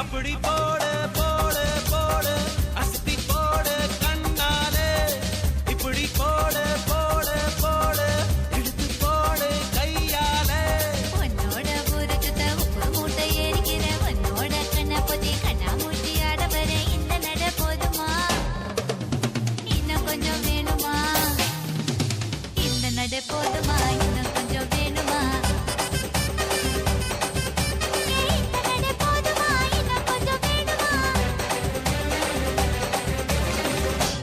அப்படி போடு போடு போடு அஸ்தி போடு கண்ணாலே இப்படி போடு போடு போடு எடுத்து போடு கையாலே உன்னோட ஊருக்கு உப்பு மூட்டை ஏறிக்கிற உன்னோட கண்ண பொதி கண்ணா மூட்டி ஆட வர இந்த நட போதுமா இன்னும் கொஞ்சம் வேணுமா இந்த நட போதுமா இன்னும் கொஞ்சம் வேணுமா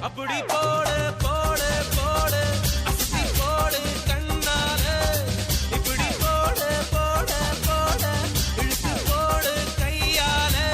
அப்படி போடு போடு போடு அஸ்தி போடு கண்ணாலே இப்படி போடு போடு போடு இழுத்து போடு கையாலே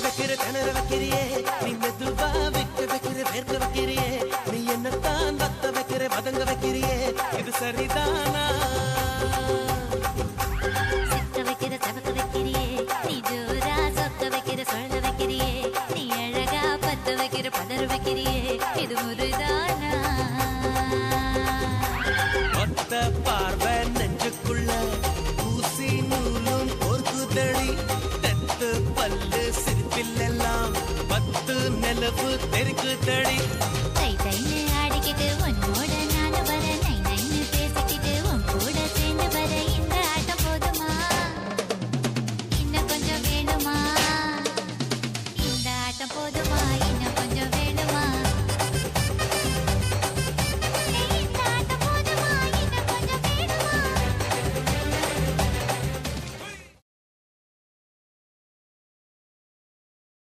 வைக்கிற திணற வைக்கிறியே நீ மெதுவா வைக்கிற வேர்க்க வைக்கிறியே நீ என்னத்தான் வத்த வைக்கிற வதங்க வைக்கிறியே இது சரிதானா சிக்க வைக்கிற சவக்க வைக்கிறியே நீ ஜோரா சொக்க வைக்கிற சொல்ல வைக்கிறியே நீ அழகா பத்த வைக்கிற பதற வைக்கிறியே இது முருதானா ஒத்த பார்வை நெஞ்சுக்குள்ள ஊசி நூலும் பொறுக்குதடி தெத்து பல்லு சிரிப்பில் எல்லாம் பத்து நிலவு தெருக்குதடி